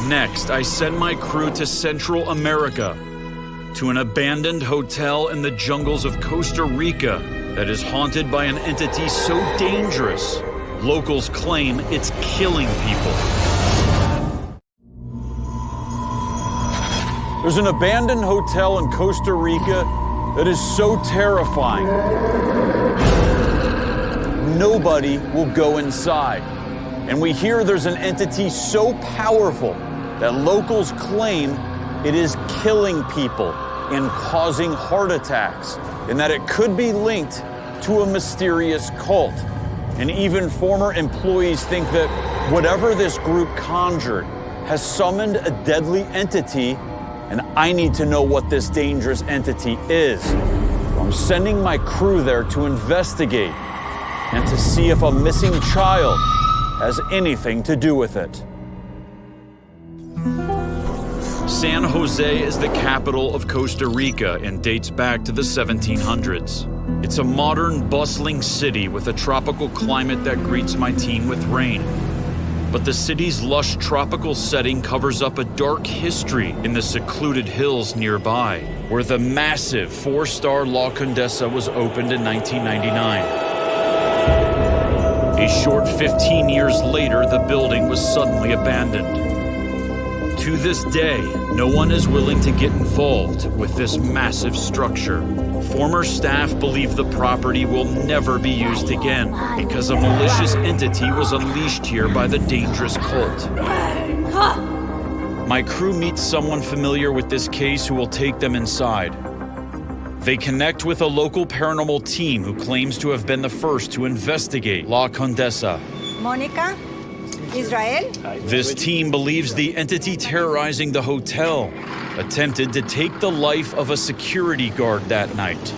Next, I send my crew to Central America, to an abandoned hotel in the jungles of Costa Rica that is haunted by an entity so dangerous, locals claim it's killing people. There's an abandoned hotel in Costa Rica that is so terrifying. Nobody will go inside. And we hear there's an entity so powerful that locals claim it is killing people and causing heart attacks, and that it could be linked to a mysterious cult. And even former employees think that whatever this group conjured has summoned a deadly entity, and I need to know what this dangerous entity is. So I'm sending my crew there to investigate and to see if a missing child has anything to do with it. San Jose is the capital of Costa Rica and dates back to the 1700s. It's a modern, bustling city with a tropical climate that greets my team with rain. But the city's lush tropical setting covers up a dark history in the secluded hills nearby, where the massive 4-star La Condesa was opened in 1999. A short 15 years later, the building was suddenly abandoned. To this day, no one is willing to get involved with this massive structure. Former staff believe the property will never be used again because a malicious entity was unleashed here by the dangerous cult. My crew meets someone familiar with this case who will take them inside. They connect with a local paranormal team who claims to have been the first to investigate La Condesa. Monica? Israel? This team believes the entity terrorizing the hotel attempted to take the life of a security guard that night.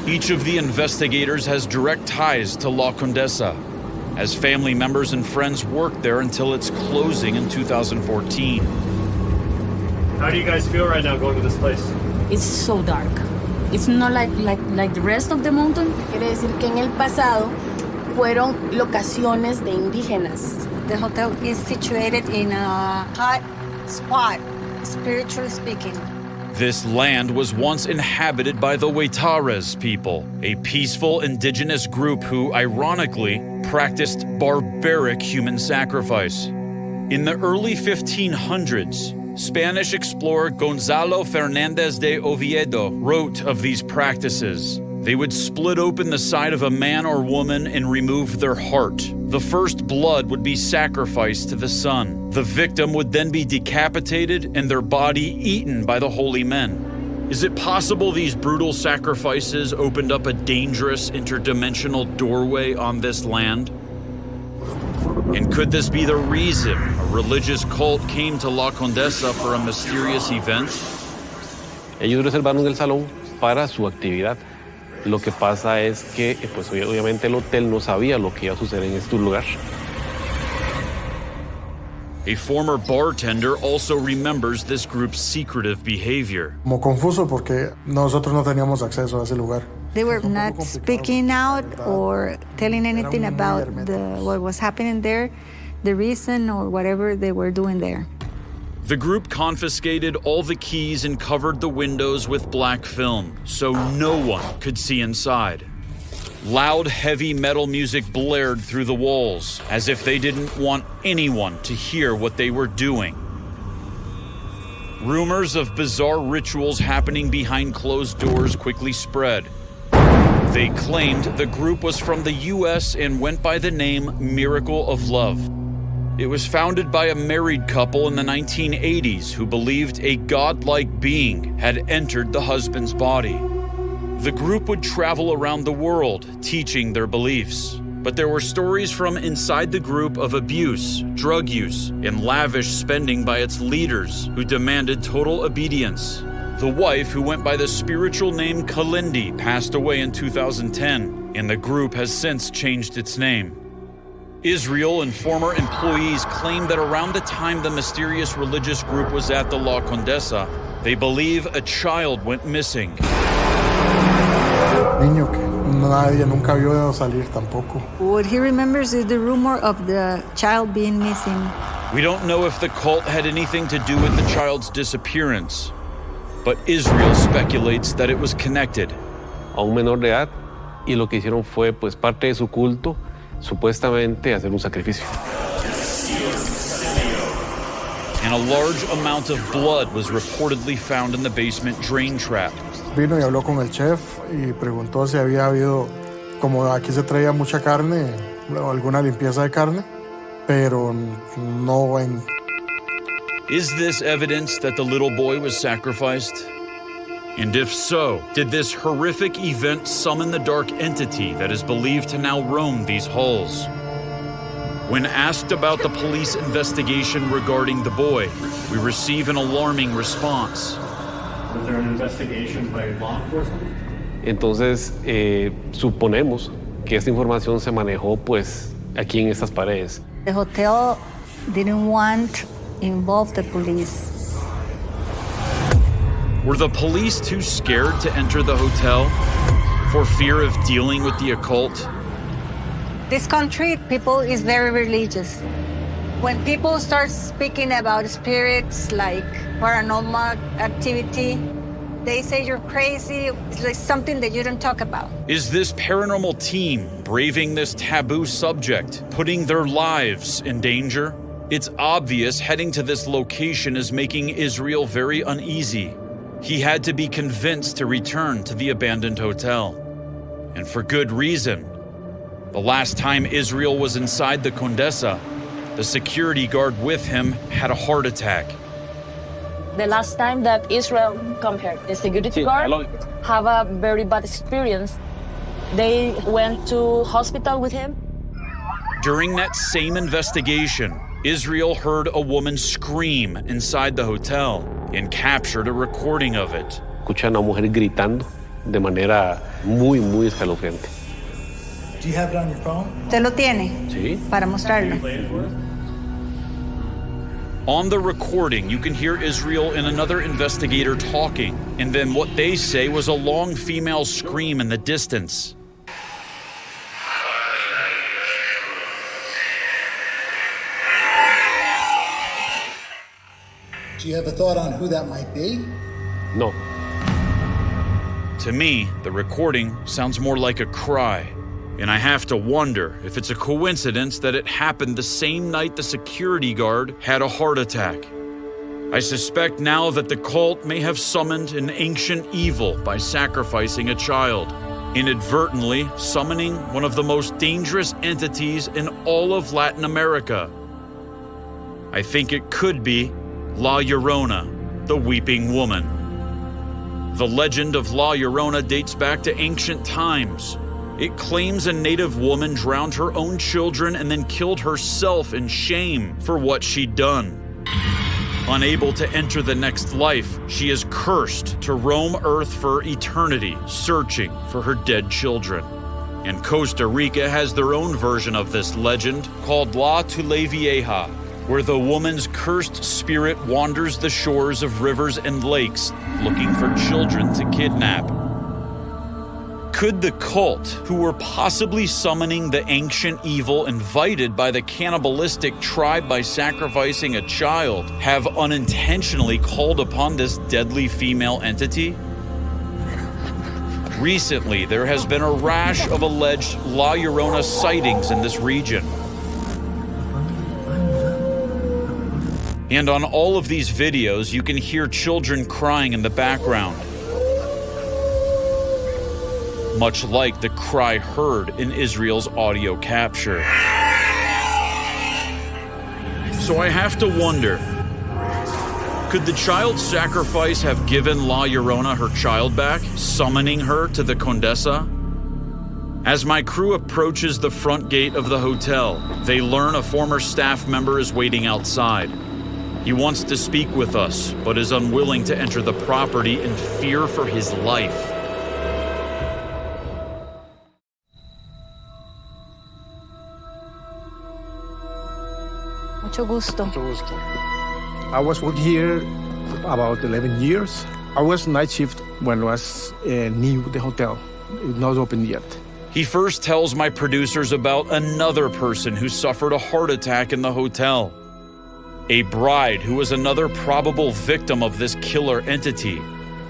Each of the investigators has direct ties to La Condesa, as family members and friends worked there until its closing in 2014. How do you guys feel right now going to this place? It's so dark. It's not like the rest of the mountain. Quiere decir que en el pasado fueron locaciones de indígenas. The hotel is situated in a hot spot, spiritually speaking. This land was once inhabited by the Huetares people, a peaceful indigenous group who, ironically, practiced barbaric human sacrifice. In the early 1500s, Spanish explorer Gonzalo Fernández de Oviedo wrote of these practices. They would split open the side of a man or woman and remove their heart. The first blood would be sacrificed to the sun. The victim would then be decapitated and their body eaten by the holy men. Is it possible these brutal sacrifices opened up a dangerous interdimensional doorway on this land? And could this be the reason a religious cult came to La Condesa for a mysterious event? Ellos reservaron el salón para su actividad. Lo que pasa es que, pues obviamente el hotel no sabía lo que iba a suceder en este lugar. A former bartender also remembers this group's secretive behavior. Como confuso porque nosotros no teníamos acceso a ese lugar. They were not speaking out or telling anything about what was happening there, the reason or whatever they were doing there. The group confiscated all the keys and covered the windows with black film, so no one could see inside. Loud, heavy metal music blared through the walls, as if they didn't want anyone to hear what they were doing. Rumors of bizarre rituals happening behind closed doors quickly spread. They claimed the group was from the US and went by the name Miracle of Love. It was founded by a married couple in the 1980s who believed a godlike being had entered the husband's body. The group would travel around the world, teaching their beliefs. But there were stories from inside the group of abuse, drug use, and lavish spending by its leaders who demanded total obedience. The wife, who went by the spiritual name Kalindi, passed away in 2010, and the group has since changed its name. Israel and former employees claim that around the time the mysterious religious group was at the La Condesa, they believe a child went missing. Niño que nadie nunca vio salir tampoco. What he remembers is the rumor of the child being missing. We don't know if the cult had anything to do with the child's disappearance, but Israel speculates that it was connected. A un menor de edad, y lo que hicieron fue, pues, parte de su culto, supuestamente hacer un sacrificio. And a large amount of blood was reportedly found in the basement drain trap. Vino y habló con el chef y preguntó si había habido, como aquí se traía mucha carne, alguna limpieza de carne, pero no en... Is this evidence that the little boy was sacrificed? And if so, did this horrific event summon the dark entity that is believed to now roam these halls? When asked about the police investigation regarding the boy, we receive an alarming response. Was there an investigation by law enforcement? Entonces, suponemos que esta información se manejó, pues, aquí en estas paredes. The hotel didn't want involve the police. Were the police too scared to enter the hotel for fear of dealing with the occult? This country, people is very religious. When people start speaking about spirits like paranormal activity, they say you're crazy. It's like something that you don't talk about. Is this paranormal team braving this taboo subject, putting their lives in danger? It's obvious heading to this location is making Israel very uneasy. He had to be convinced to return to the abandoned hotel. And for good reason. The last time Israel was inside the Condesa, the security guard with him had a heart attack. The last time that Israel come here, the security guard have a very bad experience. They went to hospital with him. During that same investigation, Israel heard a woman scream inside the hotel and captured a recording of it. Escuchan a una mujer gritando de manera muy, muy escalofriante. Do you have it on your phone? ¿Usted lo tiene? Sí. Para mostrarlo. On the recording, you can hear Israel and another investigator talking, and then what they say was a long female scream in the distance. Do you have a thought on who that might be? No. To me, the recording sounds more like a cry. And I have to wonder if it's a coincidence that it happened the same night the security guard had a heart attack. I suspect now that the cult may have summoned an ancient evil by sacrificing a child, inadvertently summoning one of the most dangerous entities in all of Latin America. I think it could be La Llorona, the weeping woman. The legend of La Llorona dates back to ancient times. It claims a native woman drowned her own children and then killed herself in shame for what she'd done. Unable to enter the next life, she is cursed to roam Earth for eternity, searching for her dead children. And Costa Rica has their own version of this legend called La Tulevieja, where the woman's cursed spirit wanders the shores of rivers and lakes looking for children to kidnap. Could the cult, who were possibly summoning the ancient evil invited by the cannibalistic tribe by sacrificing a child, have unintentionally called upon this deadly female entity? Recently, there has been a rash of alleged La Llorona sightings in this region. And on all of these videos, you can hear children crying in the background, much like the cry heard in Israel's audio capture. So I have to wonder, could the child sacrifice have given La Llorona her child back, summoning her to the Condesa? As my crew approaches the front gate of the hotel, they learn a former staff member is waiting outside. He wants to speak with us, but is unwilling to enter the property in fear for his life. Mucho gusto. I was working here about 11 years. I was night shift when I was new the hotel. it's not open yet. He first tells my producers about another person who suffered a heart attack in the hotel. A bride who was another probable victim of this killer entity.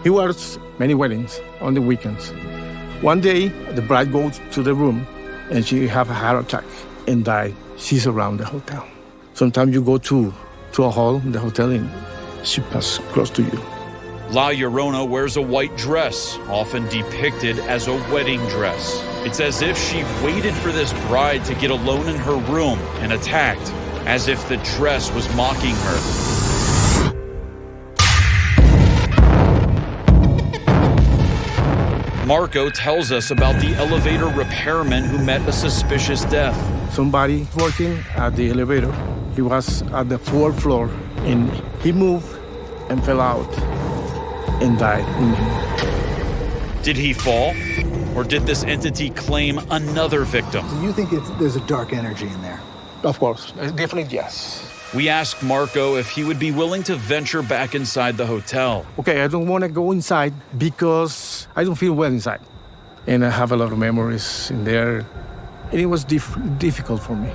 He works many weddings on the weekends. One day, the bride goes to the room and she have a heart attack and die. She's around the hotel. Sometimes you go to a hall in the hotel and she passes close to you. La Llorona wears a white dress, often depicted as a wedding dress. It's as if she waited for this bride to get alone in her room and attacked, as if the dress was mocking her. Marco tells us about the elevator repairman who met a suspicious death. Somebody working at the elevator. He was at the 4th floor and he moved and fell out and died. Did he fall? Or did this entity claim another victim? Do you think there's a dark energy in there? Of course, definitely yes. We asked Marco if he would be willing to venture back inside the hotel. Okay, I don't want to go inside because I don't feel well inside. And I have a lot of memories in there. And it was difficult for me.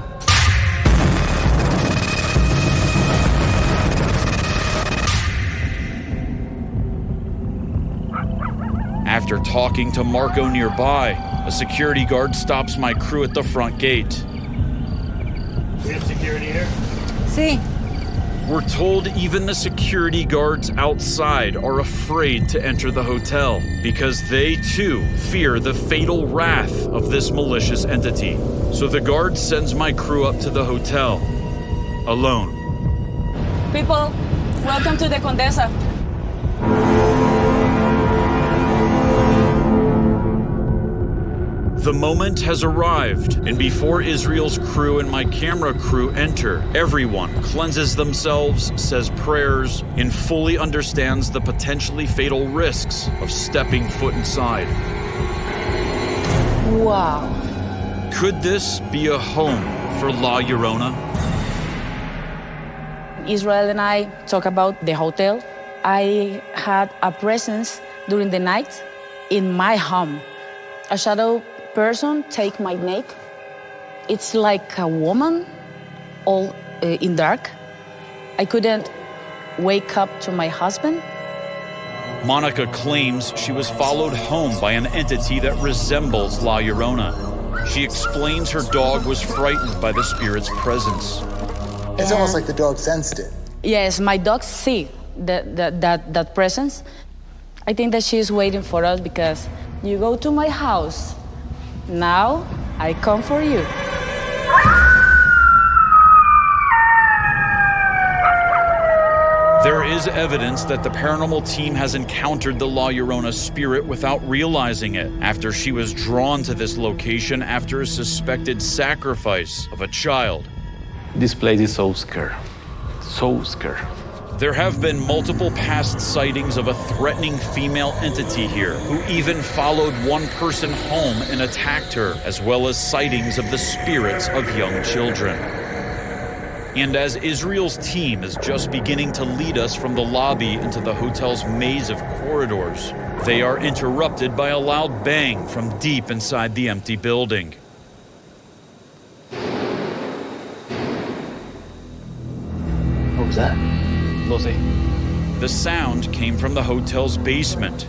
After talking to Marco nearby, a security guard stops my crew at the front gate. We have security here? See, We're told even the security guards outside are afraid to enter the hotel because they too fear the fatal wrath of this malicious entity. So the guard sends my crew up to the hotel, alone. People, welcome to the Condesa. The moment has arrived, and before Israel's crew and my camera crew enter, everyone cleanses themselves, says prayers, and fully understands the potentially fatal risks of stepping foot inside. Wow. Could this be a home for La Llorona? Israel and I talk about the hotel. I had a presence during the night in my home. A shadow person take my neck. It's like a woman, all in dark. I couldn't wake up to my husband. Monica claims she was followed home by an entity that resembles La Llorona. She explains her dog was frightened by the spirit's presence. It's almost like the dog sensed it. Yes, my dog see that presence. I think that she's waiting for us because you go to my house. Now I come for you. There is evidence that the paranormal team has encountered the La Llorona spirit without realizing it after she was drawn to this location after a suspected sacrifice of a child. This place is so scary. So scary. There have been multiple past sightings of a threatening female entity here who even followed one person home and attacked her, as well as sightings of the spirits of young children. And as Israel's team is just beginning to lead us from the lobby into the hotel's maze of corridors, they are interrupted by a loud bang from deep inside the empty building. What was that? No sé. The sound came from the hotel's basement,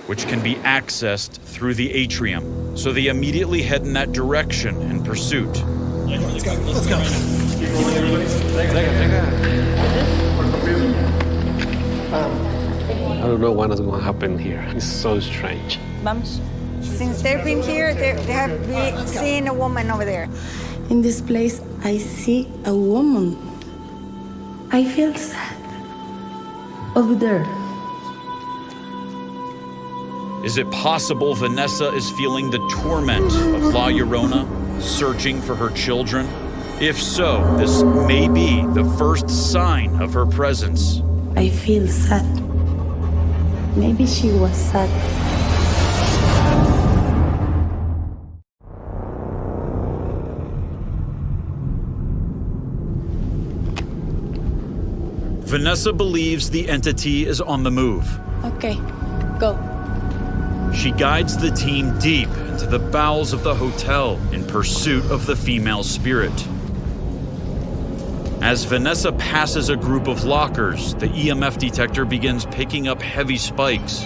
which can be accessed through the atrium. So they immediately head in that direction in pursuit. Let's go. Let's go. I don't know what is going to happen here. It's so strange. Vamos. since they've been here, they have been seeing a woman over there. In this place, I see a woman. I feel sad. Over there. Is it possible Vanessa is feeling the torment of La Llorona, searching for her children? If so, this may be the first sign of her presence. I feel sad. Maybe she was sad. Vanessa believes the entity is on the move. Okay, go. She guides the team deep into the bowels of the hotel in pursuit of the female spirit. As Vanessa passes a group of lockers, the EMF detector begins picking up heavy spikes.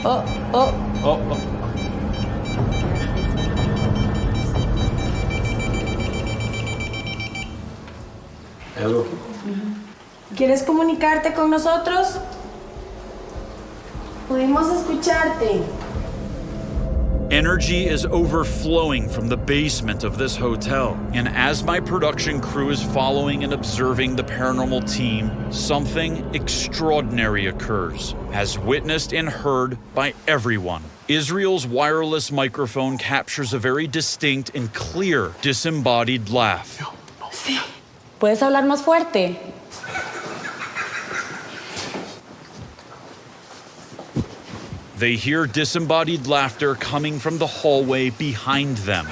Hello. ¿Quieres comunicarte con nosotros? Pudimos escucharte. Energy is overflowing from the basement of this hotel, and as my production crew is following and observing the paranormal team, something extraordinary occurs, as witnessed and heard by everyone. Israel's wireless microphone captures a very distinct and clear disembodied laugh. Sí. ¿Puedes hablar más fuerte? They hear disembodied laughter coming from the hallway behind them.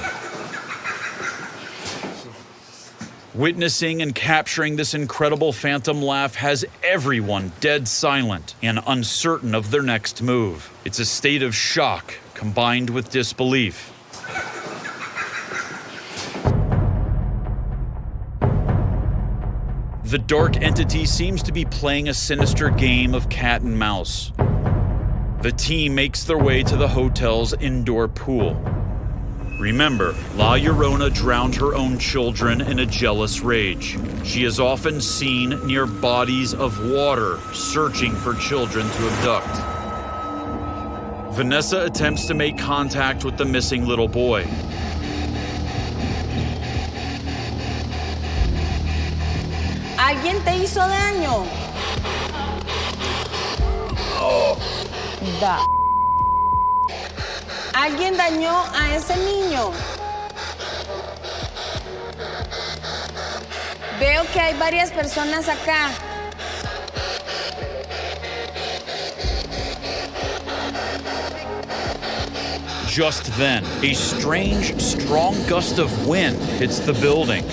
Witnessing and capturing this incredible phantom laugh has everyone dead silent and uncertain of their next move. It's a state of shock combined with disbelief. The dark entity seems to be playing a sinister game of cat and mouse. The team makes their way to the hotel's indoor pool. Remember, La Llorona drowned her own children in a jealous rage. She is often seen near bodies of water, searching for children to abduct. Vanessa attempts to make contact with the missing little boy. ¿Alguien te hizo daño? ¿Alguien dañó a ese niño? Veo que hay varias personas acá. Just then, a strange, strong gust of wind hits the building.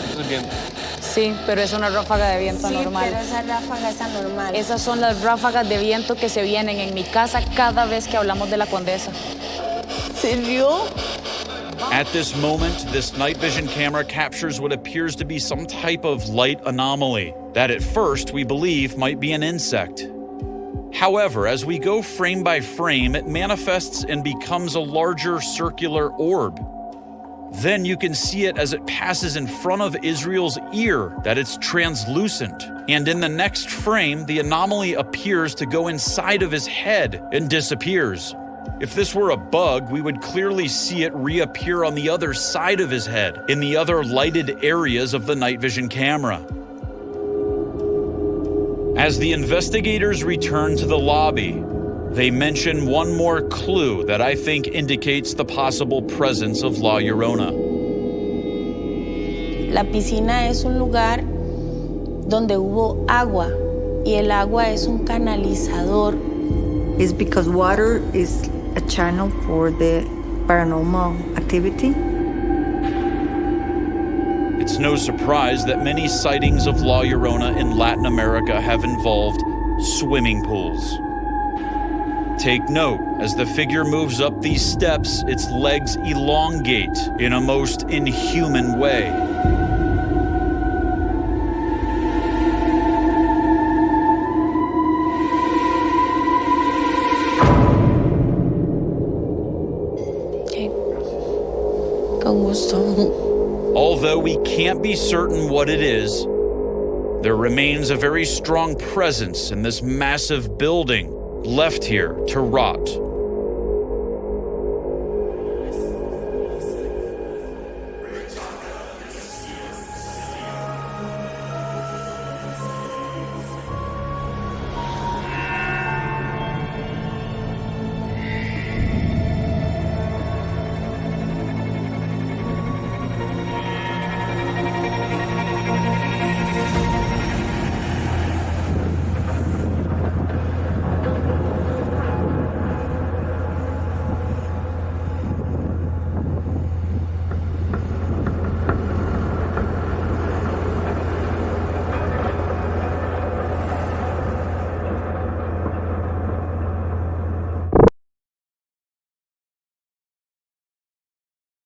Sí, pero es una ráfaga de viento normal. Sí, pero esa ráfaga es anormal. Esas son las ráfagas de viento que se vienen en mi casa cada vez que hablamos de la condesa. ¿Serio? At this moment, this night vision camera captures what appears to be some type of light anomaly that at first we believe might be an insect. However, as we go frame by frame, it manifests and becomes a larger circular orb. Then you can see it as it passes in front of Israel's ear, that it's translucent. And in the next frame, the anomaly appears to go inside of his head and disappears. If this were a bug, we would clearly see it reappear on the other side of his head, in the other lighted areas of the night vision camera. As the investigators return to the lobby, they mention one more clue that I think indicates the possible presence of La Llorona. La piscina es un lugar donde hubo agua y el agua es un canalizador. Is because water is a channel for the paranormal activity. It's no surprise that many sightings of La Llorona in Latin America have involved swimming pools. Take note, as the figure moves up these steps, its legs elongate in a most inhuman way. Con gusto. Although we can't be certain what it is, there remains a very strong presence in this massive building, left here to rot